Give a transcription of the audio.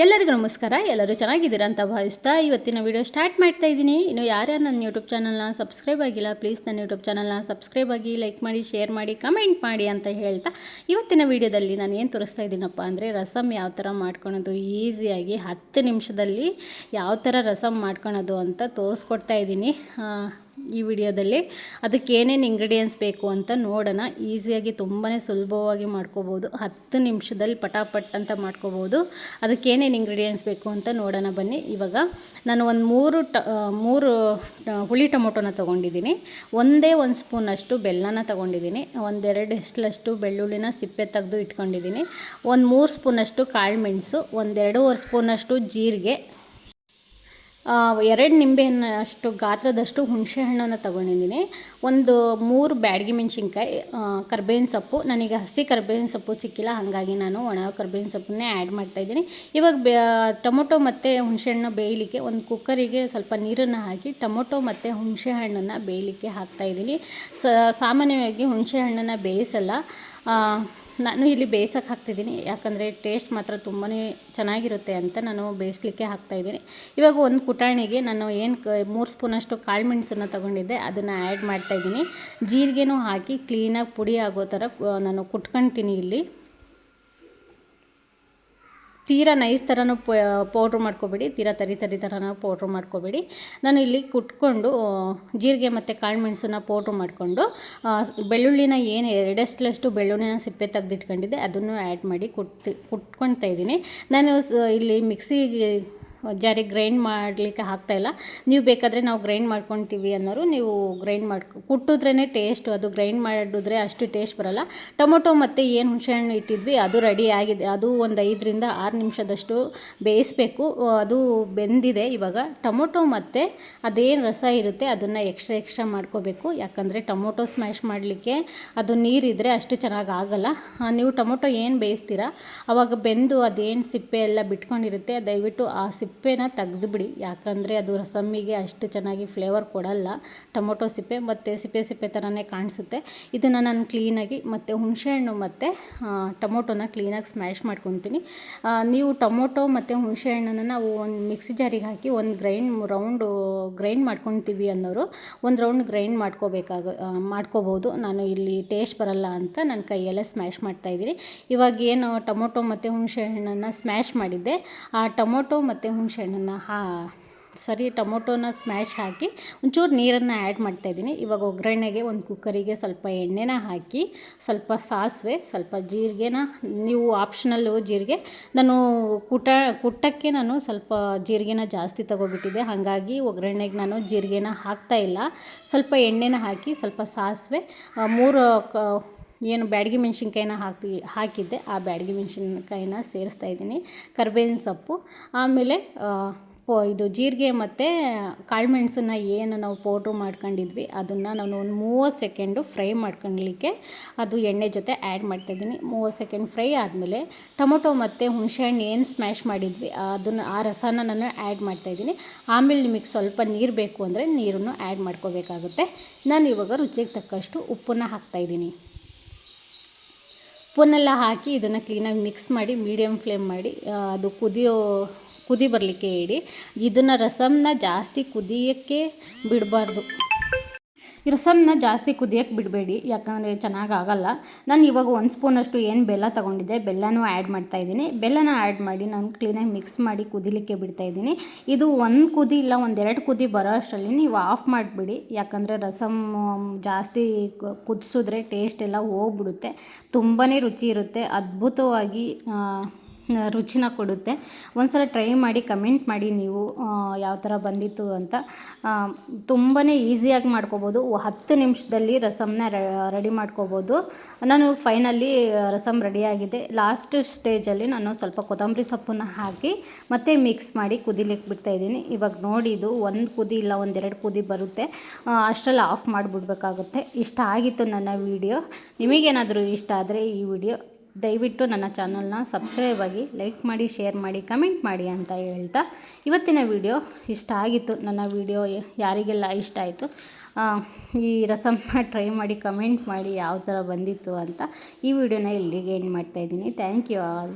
ಎಲ್ಲರಿಗೂ ನಮಸ್ಕಾರ. ಎಲ್ಲರೂ ಚೆನ್ನಾಗಿದ್ದೀರಾ ಅಂತ ಭಾವಿಸ್ತಾ ಇವತ್ತಿನ ವಿಡಿಯೋ ಸ್ಟಾರ್ಟ್ ಮಾಡ್ತಾ ಇದ್ದೀನಿ. ಇನ್ನು ಯಾರ್ಯಾರು ನನ್ನ ಯೂಟ್ಯೂಬ್ ಚಾನಲ್ನ ಸಬ್ಸ್ಕ್ರೈಬ್ ಆಗಿಲ್ಲ, ಪ್ಲೀಸ್ ನನ್ನ ಯೂಟ್ಯೂಬ್ ಚಾನಲ್ನ ಸಬ್ಸ್ಕ್ರೈಬ್ ಆಗಿ, ಲೈಕ್ ಮಾಡಿ, ಶೇರ್ ಮಾಡಿ, ಕಮೆಂಟ್ ಮಾಡಿ ಅಂತ ಹೇಳ್ತಾ ಇವತ್ತಿನ ವಿಡಿಯೋದಲ್ಲಿ ನಾನು ಏನು ತೋರಿಸ್ತಾ ಇದ್ದೀನಪ್ಪ ಅಂದರೆ ರಸಮ್ ಯಾವ ಥರ ಮಾಡ್ಕೊಳೋದು ಈಸಿಯಾಗಿ 10 ನಿಮಿಷದಲ್ಲಿ ಯಾವ ಥರ ರಸಮ್ ಮಾಡ್ಕೊಳೋದು ಅಂತ ತೋರಿಸ್ಕೊಡ್ತಾ ಇದ್ದೀನಿ ಈ ವಿಡಿಯೋದಲ್ಲಿ. ಅದಕ್ಕೆ ಏನೇನು ಇಂಗ್ರೀಡಿಯೆಂಟ್ಸ್ ಬೇಕು ಅಂತ ನೋಡೋಣ. ಈಸಿಯಾಗಿ ತುಂಬಾ ಸುಲಭವಾಗಿ ಮಾಡ್ಕೋಬೋದು, 10 ನಿಮಿಷದಲ್ಲಿ ಪಟಾಪಟ್ ಅಂತ ಮಾಡ್ಕೋಬೋದು. ಅದಕ್ಕೆ ಏನೇನು ಇಂಗ್ರೀಡಿಯೆಂಟ್ಸ್ ಬೇಕು ಅಂತ ನೋಡೋಣ ಬನ್ನಿ. ಇವಾಗ ನಾನು ಒಂದು ಮೂರು ಹುಳಿ ಟೊಮೊಟೊನ ತೊಗೊಂಡಿದ್ದೀನಿ. ಒಂದೇ ಒಂದು ಸ್ಪೂನಷ್ಟು ಬೆಲ್ಲನ ತೊಗೊಂಡಿದ್ದೀನಿ. ಒಂದೆರಡು ಎಷ್ಟಲಷ್ಟು ಬೆಳ್ಳುಳ್ಳಿನ ಸಿಪ್ಪೆ ತೆಗೆದು ಇಟ್ಕೊಂಡಿದ್ದೀನಿ. ಒಂದು 3 ಸ್ಪೂನಷ್ಟು ಕಾಳು ಮೆಣಸು, ಒಂದು 2.5 ಸ್ಪೂನಷ್ಟು ಜೀರಿಗೆ, 2 ನಿಂಬೆಹಣ್ಣು ಅಷ್ಟು ಗಾತ್ರದಷ್ಟು ಹುಣಸೆ ಹಣ್ಣನ್ನು ತೊಗೊಂಡಿದ್ದೀನಿ. ಒಂದು 3 ಬ್ಯಾಡಗಿ ಮೆಣಸಿನ್ಕಾಯಿ, ಕರ್ಬೇವಿನ ಸೊಪ್ಪು. ನನಗೆ ಹಸಿ ಕರ್ಬೇವಿನ ಸೊಪ್ಪು ಸಿಕ್ಕಿಲ್ಲ, ಹಾಗಾಗಿ ನಾನು ಒಣ ಕರ್ಬೇವಿನ ಸೊಪ್ಪನ್ನೇ ಆ್ಯಡ್ ಮಾಡ್ತಾಯಿದ್ದೀನಿ. ಇವಾಗ ಟೊಮೊಟೊ ಮತ್ತು ಹುಣಸೆಹಣ್ಣು ಬೇಯಲಿಕ್ಕೆ ಒಂದು ಕುಕ್ಕರಿಗೆ ಸ್ವಲ್ಪ ನೀರನ್ನು ಹಾಕಿ ಟೊಮೊಟೊ ಮತ್ತು ಹುಣಸೆ ಹಣ್ಣನ್ನು ಬೇಯಲಿಕ್ಕೆ ಹಾಕ್ತಾಯಿದ್ದೀನಿ. ಸಾಮಾನ್ಯವಾಗಿ ಹುಣಸೆ ಹಣ್ಣನ್ನು ಬೇಯಿಸಲ್ಲ, ನಾನು ಇಲ್ಲಿ ಬೇಯಿಸೋಕೆ ಹಾಕ್ತಿದ್ದೀನಿ. ಯಾಕಂದರೆ ಟೇಸ್ಟ್ ಮಾತ್ರ ತುಂಬಾ ಚೆನ್ನಾಗಿರುತ್ತೆ ಅಂತ ನಾನು ಬೇಯಿಸಲಿಕ್ಕೆ ಹಾಕ್ತಾಯಿದ್ದೀನಿ. ಇವಾಗ ಒಂದು ಪುಟಾಣಿಗೆ ನಾನು 3 ಸ್ಪೂನಷ್ಟು ಕಾಳು ಮೆಣಸನ್ನು ತೊಗೊಂಡಿದ್ದೆ, ಅದನ್ನು ಆ್ಯಡ್ ಮಾಡ್ತಾಯಿದ್ದೀನಿ. ಜೀರಿಗೆನೂ ಹಾಕಿ ಕ್ಲೀನಾಗಿ ಪುಡಿ ಆಗೋ ಥರ ನಾನು ಕುಟ್ಕೊಳ್ತೀನಿ. ಇಲ್ಲಿ ತೀರಾ ನೈಸ್ ಥರನೂ ಪೌಡ್ರ್ ಮಾಡ್ಕೊಬೇಡಿ, ತೀರಾ ತರಿ ಥರನೂ ಪೌಡ್ರ್ ಮಾಡ್ಕೊಬೇಡಿ. ನಾನು ಇಲ್ಲಿ ಕುಟ್ಕೊಂಡು ಜೀರಿಗೆ ಮತ್ತು ಕಾಳು ಮೆಣಸನ್ನ ಪೌಡ್ರ್ ಮಾಡಿಕೊಂಡು ಬೆಳ್ಳುಳ್ಳಿನ ಏನು 2 ಎಸ್ಲಷ್ಟು ಬೆಳ್ಳುಳ್ಳಿನ ಸಿಪ್ಪೆ ತೆಗೆದಿಟ್ಕೊಂಡಿದ್ದೆ ಅದನ್ನು ಆ್ಯಡ್ ಮಾಡಿ ಕುಟ್ಕೊಳ್ತಾ ಇದ್ದೀನಿ. ನಾನು ಇಲ್ಲಿ ಮಿಕ್ಸಿಗೆ ಜಾರಿಗೆ ಗ್ರೈಂಡ್ ಮಾಡಲಿಕ್ಕೆ ಹಾಕ್ತಾಯಿಲ್ಲ. ನೀವು ಬೇಕಾದರೆ ನಾವು ಗ್ರೈಂಡ್ ಮಾಡ್ಕೊಳ್ತೀವಿ ಅನ್ನೋರು ನೀವು ಗ್ರೈಂಡ್ ಕುಟ್ಟಿದ್ರೇ ಟೇಸ್ಟು, ಅದು ಗ್ರೈಂಡ್ ಮಾಡಿದ್ರೆ ಅಷ್ಟು ಟೇಸ್ಟ್ ಬರೋಲ್ಲ. ಟೊಮೊಟೊ ಮತ್ತು ಏನು ಹುಣಸೆಹಣ್ಣು ಇಟ್ಟಿದ್ವಿ ಅದು ರೆಡಿ ಆಗಿದೆ. ಅದು ಒಂದು 5ರಿಂದ 6 ನಿಮಿಷದಷ್ಟು ಬೇಯಿಸಬೇಕು. ಅದು ಬೆಂದಿದೆ. ಇವಾಗ ಟೊಮೊಟೊ ಮತ್ತು ಅದೇನು ರಸ ಇರುತ್ತೆ ಅದನ್ನು ಎಕ್ಸ್ಟ್ರಾ ಮಾಡ್ಕೋಬೇಕು. ಯಾಕಂದರೆ ಟೊಮೊಟೊ ಸ್ಮ್ಯಾಶ್ ಮಾಡಲಿಕ್ಕೆ ಅದು ನೀರಿದ್ದರೆ ಅಷ್ಟು ಚೆನ್ನಾಗಿ ಆಗೋಲ್ಲ. ನೀವು ಟೊಮೊಟೊ ಏನು ಬೇಯಿಸ್ತೀರಾ ಆವಾಗ ಬೆಂದು ಅದೇನು ಸಿಪ್ಪೆ ಎಲ್ಲ ಬಿಟ್ಕೊಂಡಿರುತ್ತೆ, ದಯವಿಟ್ಟು ಆ ಸಿಪ್ಪೆನ ತೆಗೆದುಬಿಡಿ. ಯಾಕಂದರೆ ಅದು ರಸಮ್ಮಿಗೆ ಅಷ್ಟು ಚೆನ್ನಾಗಿ ಫ್ಲೇವರ್ ಕೊಡಲ್ಲ. ಟೊಮೊಟೊ ಸಿಪ್ಪೆ ಮತ್ತು ಸಿಪ್ಪೆ ಥರನೇ ಕಾಣಿಸುತ್ತೆ. ಇದನ್ನು ನಾನು ಕ್ಲೀನಾಗಿ ಮತ್ತು ಹುಣಸೆಹಣ್ಣು ಮತ್ತು ಟೊಮೊಟೊನ ಕ್ಲೀನಾಗಿ ಸ್ಮ್ಯಾಶ್ ಮಾಡ್ಕೊತೀನಿ. ನೀವು ಟೊಮೊಟೊ ಮತ್ತು ಹುಣಸೆಹಣ್ಣನ್ನು ನಾವು ಒಂದು ಮಿಕ್ಸಿ ಜಾರಿಗೆ ಹಾಕಿ ಒಂದು ರೌಂಡು ಗ್ರೈಂಡ್ ಮಾಡ್ಕೊತೀವಿ ಅನ್ನೋರು ಒಂದು ರೌಂಡ್ ಗ್ರೈಂಡ್ ಮಾಡ್ಕೋಬೋದು. ನಾನು ಇಲ್ಲಿ ಟೇಸ್ಟ್ ಬರಲ್ಲ ಅಂತ ನನ್ನ ಕೈಯಲ್ಲೇ ಸ್ಮ್ಯಾಶ್ ಮಾಡ್ತಾಯಿದ್ದೀನಿ. ಇವಾಗ ಏನು ಟೊಮೊಟೊ ಮತ್ತು ಹುಣಸೆಹಣ್ಣನ್ನು ಸ್ಮ್ಯಾಶ್ ಮಾಡಿದ್ದೆ, ಆ ಟೊಮೊಟೊ ಮತ್ತು ಹುಣಸೆಹಣ್ಣನ್ನು ಟೊಮೊಟೊನ ಸ್ಮ್ಯಾಶ್ ಹಾಕಿ ಒಂಚೂರು ನೀರನ್ನು ಆ್ಯಡ್ ಮಾಡ್ತಾಯಿದ್ದೀನಿ. ಇವಾಗ ಒಗ್ಗರಣೆಗೆ ಒಂದು ಕುಕ್ಕರಿಗೆ ಸ್ವಲ್ಪ ಎಣ್ಣೆನ ಹಾಕಿ ಸ್ವಲ್ಪ ಸಾಸಿವೆ, ಸ್ವಲ್ಪ ಜೀರಿಗೆನ, ನೀವು ಆಪ್ಷನಲ್ಲು ಜೀರಿಗೆ, ನಾನು ಕುಟ್ಟಕ್ಕೆ ನಾನು ಸ್ವಲ್ಪ ಜೀರಿಗೆನ ಜಾಸ್ತಿ ತೊಗೊಬಿಟ್ಟಿದ್ದೆ, ಹಾಗಾಗಿ ಒಗ್ಗರಣೆಗೆ ನಾನು ಜೀರಿಗೆನ ಹಾಕ್ತಾಯಿಲ್ಲ. ಸ್ವಲ್ಪ ಎಣ್ಣೆನ ಹಾಕಿ ಸ್ವಲ್ಪ ಸಾಸಿವೆ, 3 ಏನು ಬ್ಯಾಡಗಿ ಮೆಣಸಿನ್ಕಾಯಿನ ಹಾಕಿದ್ದೆ ಆ ಬ್ಯಾಡಗಿ ಮೆಣಸಿನ್ಕಾಯಿನ ಸೇರಿಸ್ತಾಯಿದ್ದೀನಿ. ಕರ್ಬೇವಿನ ಸೊಪ್ಪು, ಆಮೇಲೆ ಇದು ಜೀರಿಗೆ ಮತ್ತು ಕಾಳು ಮೆಣಸನ್ನು ಏನು ನಾವು ಪೌಡ್ರು ಮಾಡ್ಕೊಂಡಿದ್ವಿ ಅದನ್ನು ನಾನು ಒಂದು 30 ಸೆಕೆಂಡು ಫ್ರೈ ಮಾಡ್ಕೊಳ್ಳಲಿಕ್ಕೆ ಅದು ಎಣ್ಣೆ ಜೊತೆ ಆ್ಯಡ್ ಮಾಡ್ತಾಯಿದ್ದೀನಿ. 30 ಸೆಕೆಂಡ್ ಫ್ರೈ ಆದಮೇಲೆ ಟೊಮೊಟೊ ಮತ್ತು ಹುಣಸೆಹಣ್ಣು ಏನು ಸ್ಮ್ಯಾಶ್ ಮಾಡಿದ್ವಿ ಆ ರಸನ ನಾನು ಆ್ಯಡ್ ಮಾಡ್ತಾಯಿದ್ದೀನಿ. ಆಮೇಲೆ ನಿಮಗೆ ಸ್ವಲ್ಪ ನೀರು ಬೇಕು ಅಂದರೆ ನೀರನ್ನು ಆ್ಯಡ್ ಮಾಡ್ಕೋಬೇಕಾಗುತ್ತೆ. ನಾನು ಇವಾಗ ರುಚಿಗೆ ತಕ್ಕಷ್ಟು ಉಪ್ಪನ್ನು ಹಾಕ್ತಾಯಿದ್ದೀನಿ. ಉಪ್ಪನ್ನೆಲ್ಲ ಹಾಕಿ ಇದನ್ನು ಕ್ಲೀನಾಗಿ ಮಿಕ್ಸ್ ಮಾಡಿ ಮೀಡಿಯಮ್ ಫ್ಲೇಮ್ ಮಾಡಿ ಅದು ಕುದಿ ಬರಲಿಕ್ಕೆ ಇಡಿ. ಇದನ್ನು ರಸಮ್ನ ಜಾಸ್ತಿ ಕುದಿಯೋಕ್ಕೆ ಬಿಡಬಾರ್ದು. ಈ ರಸಮ್ನ ಜಾಸ್ತಿ ಕುದಿಯೋಕ್ಕೆ ಬಿಡಬೇಡಿ, ಯಾಕಂದರೆ ಚೆನ್ನಾಗಾಗಲ್ಲ. ನಾನು ಇವಾಗ 1 ಸ್ಪೂನಷ್ಟು ಏನು ಬೆಲ್ಲ ತೊಗೊಂಡಿದ್ದೆ ಬೆಲ್ಲನೂ ಆ್ಯಡ್ ಮಾಡ್ತಾಯಿದ್ದೀನಿ. ಬೆಲ್ಲನ ಆ್ಯಡ್ ಮಾಡಿ ನಾನು ಕ್ಲೀನಾಗಿ ಮಿಕ್ಸ್ ಮಾಡಿ ಕುದಿಲಿಕ್ಕೆ ಬಿಡ್ತಾಯಿದ್ದೀನಿ. ಇದು 1 ಕುದಿ ಇಲ್ಲ 1-2 ಕುದಿ ಬರೋ ಅಷ್ಟರಲ್ಲಿ ನೀವು ಆಫ್ ಮಾಡಿಬಿಡಿ. ಯಾಕಂದರೆ ರಸಮ್ ಜಾಸ್ತಿ ಕುದಿಸಿದ್ರೆ ಟೇಸ್ಟ್ ಎಲ್ಲ ಹೋಗ್ಬಿಡುತ್ತೆ. ತುಂಬಾ ರುಚಿ ಇರುತ್ತೆ, ಅದ್ಭುತವಾಗಿ ರುಚಿನ ಕೊಡುತ್ತೆ. ಒಂದ್ಸಲ ಟ್ರೈ ಮಾಡಿ ಕಮೆಂಟ್ ಮಾಡಿ ನೀವು ಯಾವ ಥರ ಬಂದಿತ್ತು ಅಂತ. ತುಂಬಾ ಈಸಿಯಾಗಿ ಮಾಡ್ಕೋಬೋದು, 10 ನಿಮಿಷದಲ್ಲಿ ರಸಮ್ನ ರೆಡಿ ಮಾಡ್ಕೋಬೋದು. ನಾನು ಫೈನಲಿ ರಸಮ್ ರೆಡಿಯಾಗಿದೆ. ಲಾಸ್ಟ್ ಸ್ಟೇಜಲ್ಲಿ ನಾನು ಸ್ವಲ್ಪ ಕೊತ್ತಂಬರಿ ಸೊಪ್ಪನ್ನು ಹಾಕಿ ಮತ್ತೆ ಮಿಕ್ಸ್ ಮಾಡಿ ಕುದಿಲಿಕ್ಕೆ ಬಿಡ್ತಾಯಿದ್ದೀನಿ. ಇವಾಗ ನೋಡಿ ಇದು 1 ಕುದಿ ಇಲ್ಲ 1-2 ಕುದಿ ಬರುತ್ತೆ, ಅಷ್ಟರಲ್ಲಿ ಆಫ್ ಮಾಡಿಬಿಡ್ಬೇಕಾಗುತ್ತೆ. ಇಷ್ಟ ಆಗಿತ್ತು ನನ್ನ ವಿಡಿಯೋ. ನಿಮಗೇನಾದರೂ ಇಷ್ಟ ಆದರೆ ಈ ವಿಡಿಯೋ ದಯವಿಟ್ಟು ನನ್ನ ಚಾನಲ್ನ ಸಬ್ಸ್ಕ್ರೈಬ್ ಆಗಿ, ಲೈಕ್ ಮಾಡಿ, ಶೇರ್ ಮಾಡಿ, ಕಮೆಂಟ್ ಮಾಡಿ ಅಂತ ಹೇಳ್ತಾ ಇವತ್ತಿನ ವಿಡಿಯೋ ಇಷ್ಟ ಆಗಿತ್ತು. ನನ್ನ ವಿಡಿಯೋ ಯಾರಿಗೆಲ್ಲ ಇಷ್ಟ ಆಯಿತು ಈ ರಸಮ್ನ ಟ್ರೈ ಮಾಡಿ ಕಮೆಂಟ್ ಮಾಡಿ ಯಾವ ಥರ ಬಂದಿತ್ತು ಅಂತ. ಈ ವಿಡಿಯೋನ ಇಲ್ಲಿಗೆ ಎಂಡ್ ಮಾಡ್ತಾಯಿದ್ದೀನಿ. Thank you all.